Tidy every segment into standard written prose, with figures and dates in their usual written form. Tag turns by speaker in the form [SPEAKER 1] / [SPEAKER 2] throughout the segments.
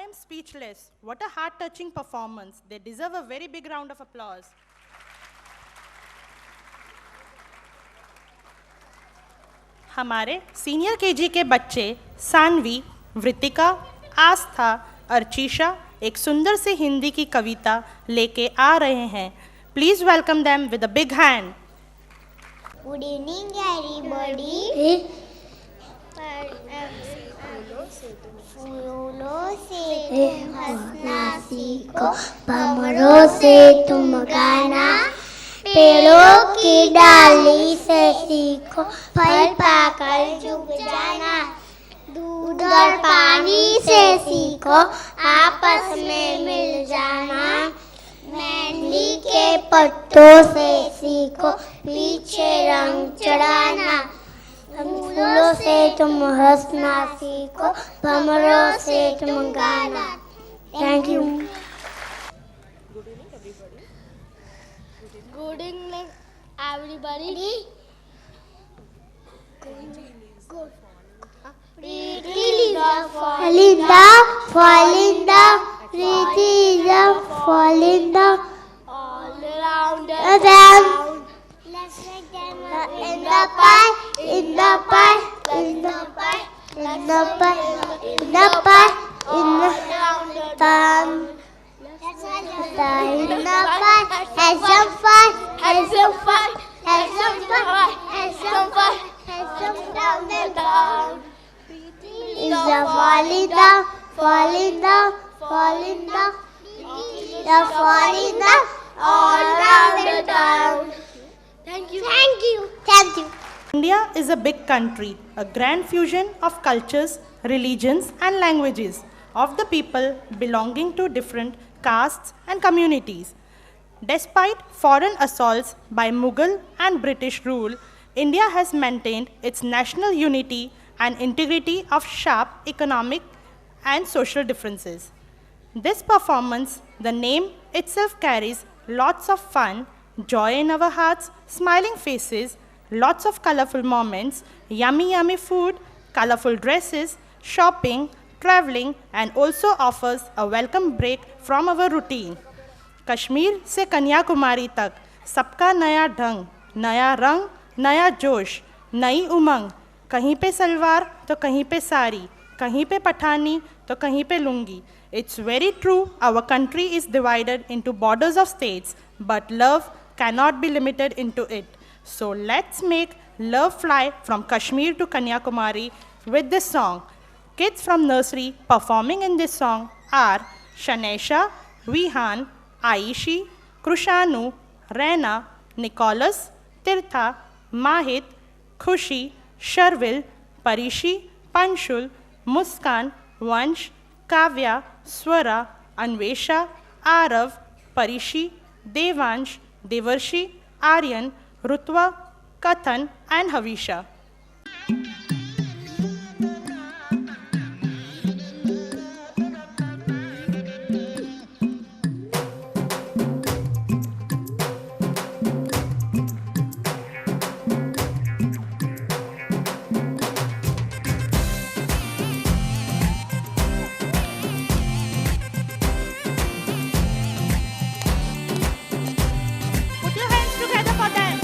[SPEAKER 1] am speechless. What a heart-touching performance. They deserve a very big round of applause. हमारे senior KG के बच्चे सानवी, वृतिका, आस्था, अर्चिशा एक सुंदर सी हिंदी की कविता लेके आ रहे हैं. Please welcome them with a big hand.
[SPEAKER 2] Good evening everybody. फूलों से तुम हंसना सीखो, भंवरों से तुम गाना, पेड़ों की डाली से सीखो, फल पाकर झुक जाना, दूध और पानी से सीखो, आपस में मिल जाना, मेहंदी के पत्तों से सीखो, पीछे रंग चढ़ाना, फूलों से तुम हंसना सीखो, भंवरों से तुम गाना. Thank you.
[SPEAKER 3] Good evening, everybody.
[SPEAKER 2] Falling down, pretty is falling down,
[SPEAKER 3] All around
[SPEAKER 2] down. Let's make them in the pie, in the pie, in the pie, in the pie, in the pie, in the town. In the pie, have some fun, have some fun, have some fun, have some fun, have some down the town. Is the falling down, falling down, falling down, the falling down all around the town.
[SPEAKER 3] Thank you.
[SPEAKER 2] Thank you, thank you.
[SPEAKER 1] India is a big country, a grand fusion of cultures, religions, and languages of the people belonging to different castes and communities. Despite foreign assaults by Mughal and British rule, India has maintained its national unity and integrity of sharp economic and social differences. This performance, the name itself carries lots of fun, joy in our hearts, smiling faces, lots of colorful moments, yummy yummy food, colorful dresses, shopping, traveling, and also offers a welcome break from our routine. Kashmir से कन्याकुमारी तक सबका नया ढंग, नया रंग, नया जोश, नई उमंग. कहीं पे सलवार तो कहीं पे साड़ी, कहीं पे पठानी तो कहीं पे lungi. It's very true, our country is divided into borders of states, but love cannot be limited into it. So let's make love fly from Kashmir to Kanyakumari with this song. Kids from nursery performing in this song are Shanesha, Vihan, Aishi, Krushanu, Rena, Nicholas, Tirtha, Mahit, Khushi, Sharvil, Parishi, Panshul, Muskan, Vansh, Kavya, Swara, Anvesha, Arav, Parishi, Devansh, Devarshi, Aryan, Rutva, Kathan, and Havisha. Put your hands together for them.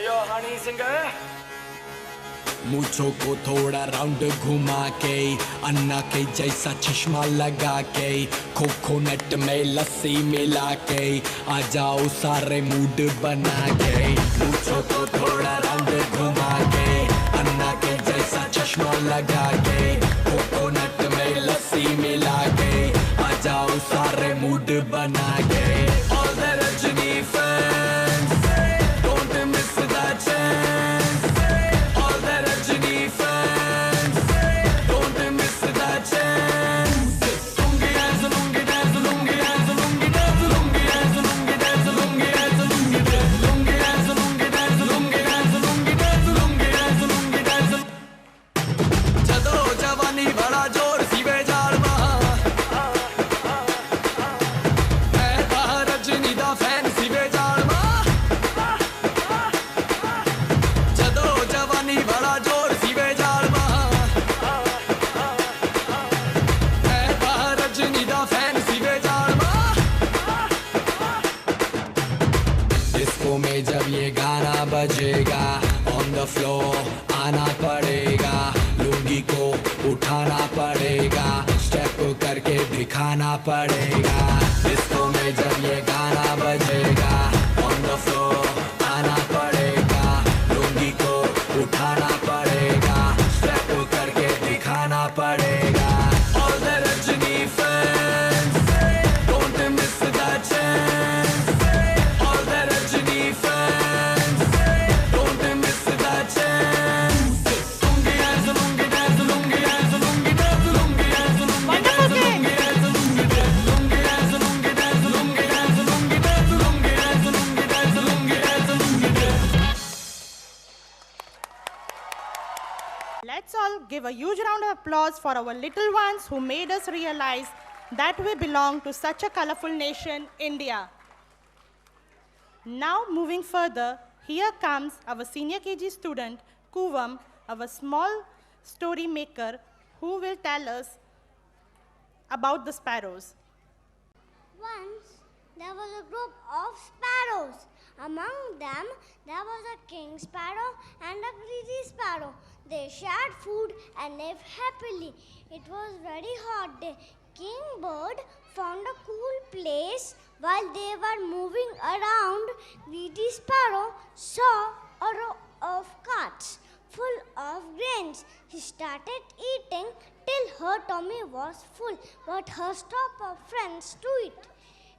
[SPEAKER 4] Yo, honey singer.
[SPEAKER 5] मूछों को थोड़ा round घुमा के अन्ना के जैसा चश्मा लगा के coconut में लस्सी मिला के आ जाओ सारे मूड बना के मूछों को थोड़ा राउंड घुमा के अन्ना के जैसा चश्मा लगा के कोकोनट में लस्सी मिला के आ जाओ सारे मूड बना के All the Rajini fans, don't miss the chance. All the Rajini fans, don't miss the chance. Lungi dance, lungi dance, lungi dance, lungi dance, lungi dance, lungi dance, lungi dance, lungi dance, lungi dance, lungi dance, lungi dance, lungi dance, lungi dance, lungi dance. जदों जवानी बड़ा जोर सीवे जाड़ महा मैं कहा रजनी दा fan सीवे जाड़ महा जदों जवानी बड़ा जोर सीवे जाड़ महा मैं कहा रजनी दा फैन सीवे जाड़ महा डिस्को में जब ये गाना बजेगा ऑन द फ्लोर आना पड़ेगा लुंगी को उठाना पड़ेगा स्टेप करके दिखाना पड़ेगा डिस्को में जब ये गाना बजेगा ऑन द फ्लोर आना पड़ेगा लुंगी को उठाना पड़ेगा स्टेप करके दिखाना पड़ेगा All the Rajini fans, don't miss the chance. All the Rajini fans, don't miss the chance. Lungi dance, lungi dance, lungi dance, lungi dance, lungi dance, lungi dance, lungi dance, lungi dance, lungi dance, lungi dance, lungi dance, lungi dance, lungi dance, lungi dance, lungi dance, lungi dance.
[SPEAKER 1] Let's all give a huge round of applause for our little ones who made us realize that we belong to such a colorful nation, India. Now, moving further, here comes our senior KG student, Kuvam, our small story maker, who will tell us about the sparrows.
[SPEAKER 2] Once there was a group of sparrows. Among them there was a king sparrow and a greedy sparrow. They shared food and lived happily. It was very hot day. King bird found a cool place while they were moving around. Greedy sparrow saw a row of carts full of grains. She started eating till her tummy was full, but her stopped her friends to eat.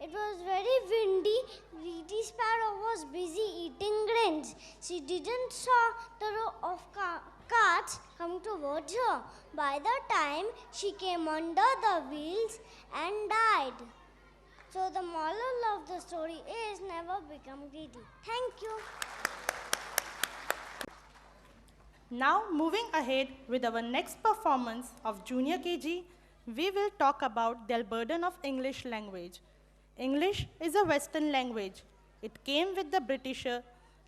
[SPEAKER 2] It was very windy. Greedy sparrow was busy eating grains. She didn't saw the row of carts come towards her. By the time she came under the wheels and died. So the moral of the story is never become greedy. Thank you.
[SPEAKER 1] Now, moving ahead with our next performance of Junior KG, we will talk about their burden of English language. English is a Western language. It came with the Britisher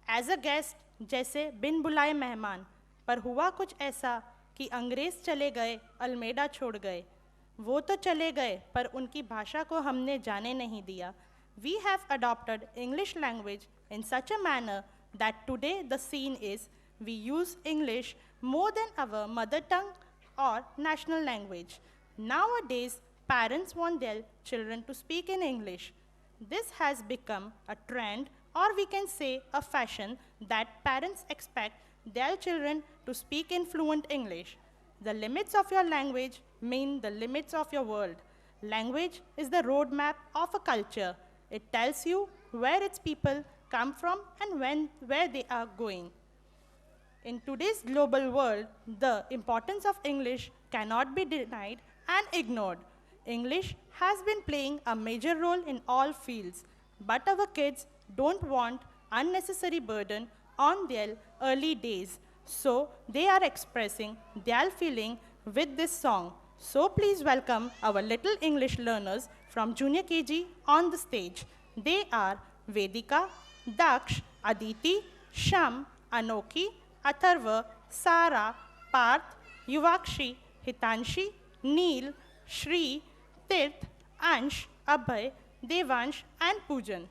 [SPEAKER 1] as a guest, जैसे बिन बुलाए मेहमान. पर हुआ कुछ ऐसा कि अंग्रेज चले गए, अल्मेडा छोड़ गए. वो तो चले गए, पर उनकी भाषा को हमने जाने नहीं दिया. We have adopted English language in such a manner that today the scene is we use English more than our mother tongue or national language. Nowadays, parents want their children to speak in English. This has become a trend, or we can say a fashion, that parents expect their children to speak in fluent English. The limits of your language mean the limits of your world. Language is the roadmap of a culture. It tells you where its people come from and where they are going. In today's global world, the importance of English cannot be denied and ignored. English has been playing a major role in all fields, but our kids don't want unnecessary burden on their early days, so they are expressing their feeling with this song. So please welcome our little English learners from Junior KG on the stage. They are Vedika, Daksh, Aditi, Sham, Anoki, Atharva, Sara, Parth, Yuvakshi, Hitanshi, Neel, Shri, Tirth, Ansh, Abhay, Devansh and Poojan.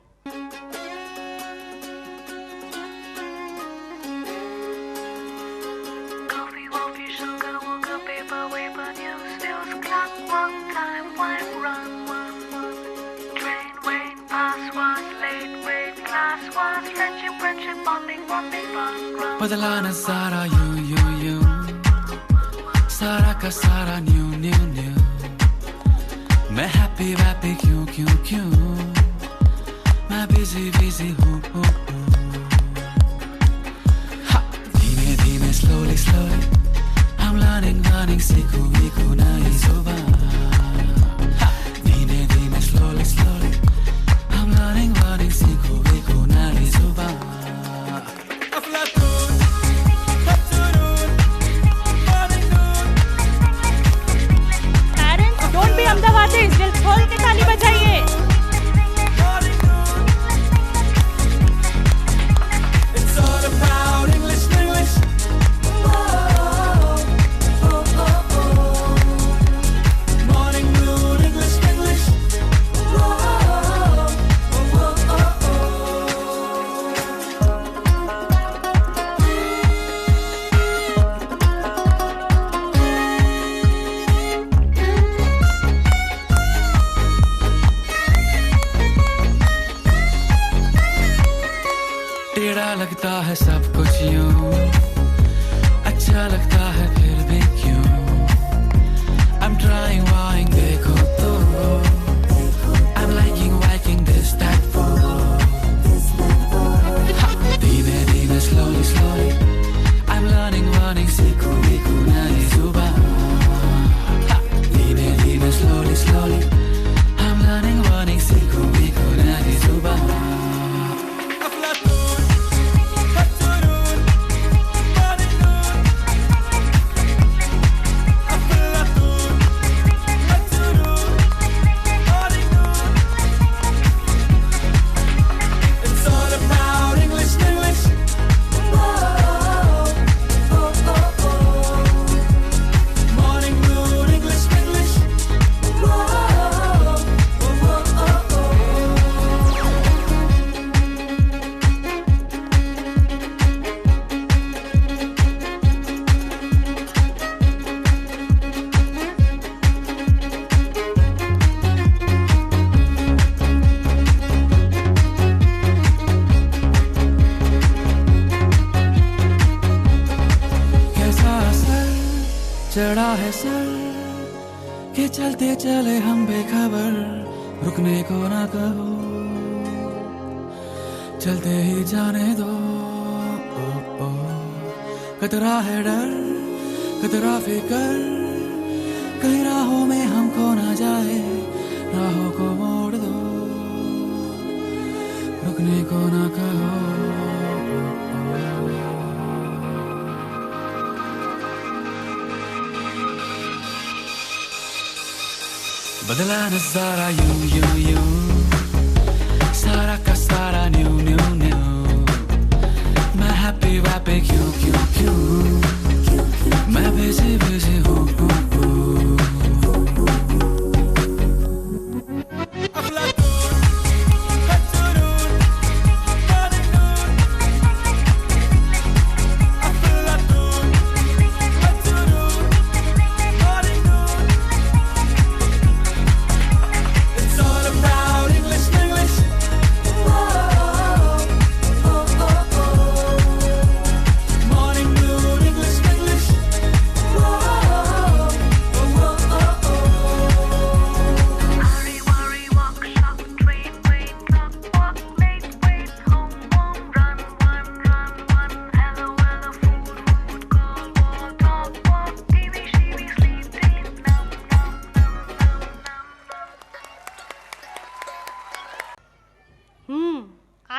[SPEAKER 4] बदला नजारा यूं यूं यूं सारा का सारा new new new मैं happy वैप्पी क्यों क्यों क्यों मैं बिजी बिजी हूँ धीमे धीमे slowly slowly I'm learning सीखूं सीखूं नई जुबान धीमे धीमे slowly slowly I'm learning सीखूं सीखूं नई जुबान
[SPEAKER 1] Parents, don't be Ahmedabadis. दिल खोल के ताली बजाइए.
[SPEAKER 4] It's all about English, English. Morning moon, English, English. टेढ़ा लगता है सब कुछ यूं अच्छा लगता है फिर भी क्यों I'm trying वाइंग देखो तो I'm liking this that धीमे धीमे slowly slowly I'm learning सीखूं सीखूं नई जुबान धीमे धीमे slowly slowly I'm learning सीखूं सीखूं नई जुबान चढ़ा है सर के चलते चले हम बेखबर रुकने को ना कहो चलते ही जाने दो कतरा है डर कतरा फिकर कहीं राहों में हमको ना जाए राहों को मोड़ दो रुकने को ना कहो बदला नजारा यूं यूं यूं सारा का सारा न्यू न्यू न्यू मैं हैप्पी वैप्पी क्यों क्यों क्यों मैं बिजी बिजी हूँ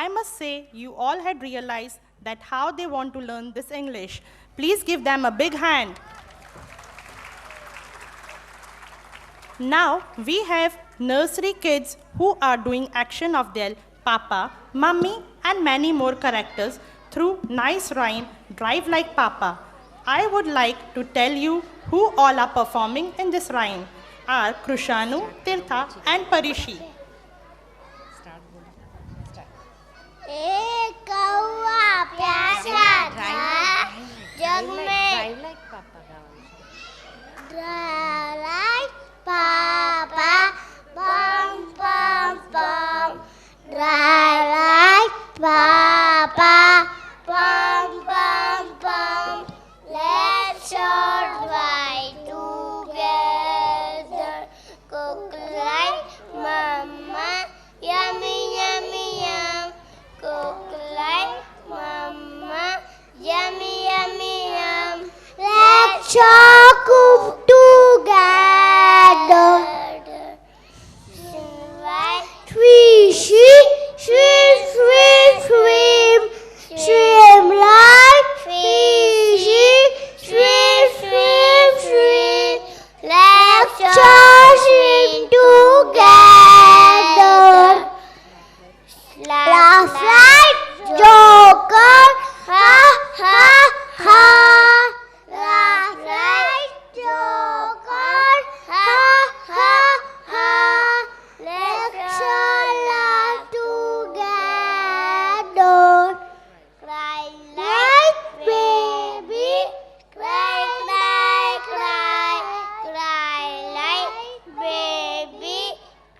[SPEAKER 1] I must say, you all had realized that how they want to learn this English. Please give them a big hand. Now, we have nursery kids who are doing action of their Papa, Mummy, and many more characters through nice rhyme, Drive Like Papa. I would like to tell you who all are performing in this rhyme are Krushanu, Tirtha, and Parishi.
[SPEAKER 2] एक कौवा प्यासा था जग में drive like पापा पम पम पम drive like पापा पम come together. Three sheep, swim, swim, swim, swim like fishy, swim, swim, swim. Let's all swim together. Laugh like Joker, ha ha ha. Laugh like Joker, ha ha ha. Let's all laugh together. Cry like baby, cry, cry, cry, cry like baby,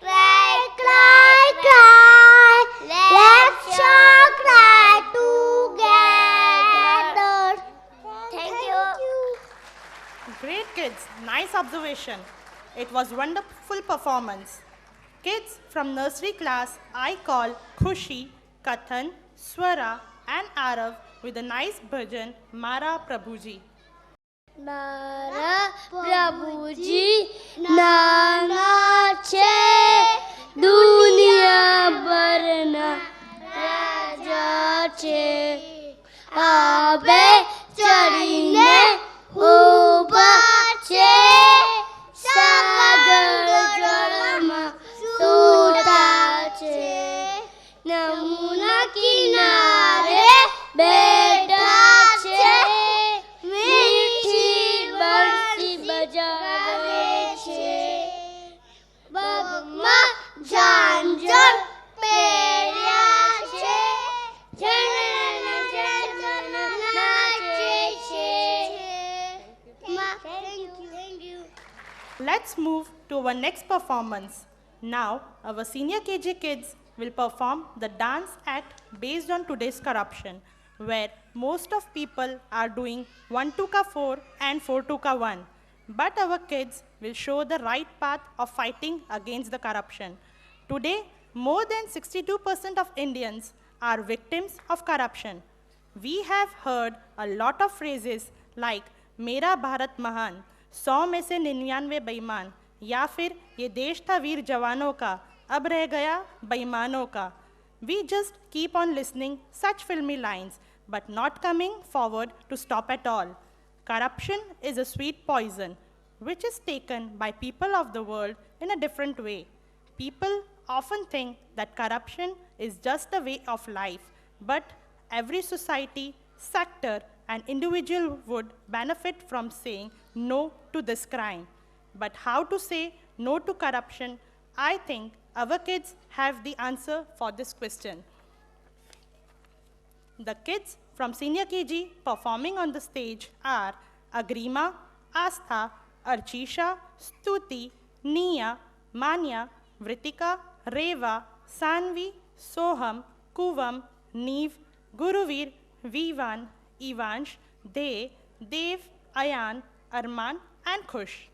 [SPEAKER 2] cry, cry, cry. Let's all cry together. Thank you.
[SPEAKER 1] Great kids, nice observation. It was wonderful performance. Kids from nursery class I call Khushi, Kathan, Swara and Arav with a nice bhajan Mara Prabhuji.
[SPEAKER 3] મારા પ્રભુજી નાના છે દુનિયા ભરના રાજા છે Abe ચડીને ઊભા છે સાગર જળમાં સૂતા છે નમૂના કિનારે બેઠા છે મીઠી બરસી બજાવે છે પગમાં ઝાંઝર પહેર્યા છે ઝનન ઝનન નાચે છે Thank you.
[SPEAKER 1] Let's move to our next performance. Now, our senior KG kids will perform the dance act based on today's corruption, where most of people are doing 1 ka 4 and 4 ka 1. But our kids will show the right path of fighting against the corruption. Today, more than 62% of Indians are victims of corruption. We have heard a lot of phrases like मेरा भारत महान, 100 में से 99 बेईमान, या फिर ये देश था वीर जवानों का, अब रह गया बेईमानों का. We just keep on listening such filmy lines, but not coming forward to stop at all. Corruption is a sweet poison, which is taken by people of the world in a different way. People often think that corruption is just a way of life, but every society, sector, and individual would benefit from saying no to this crime. But how to say no to corruption? I think our kids have the answer for this question. The kids from senior KG performing on the stage are Agrima, Astha, Archisha, Stuti, Nia, Manya, Vritika, Reva, Sanvi, Soham, Kuvam, Neev, Guruvir, Vivan, Ivansh, Dev, Ayan, Arman and Khush.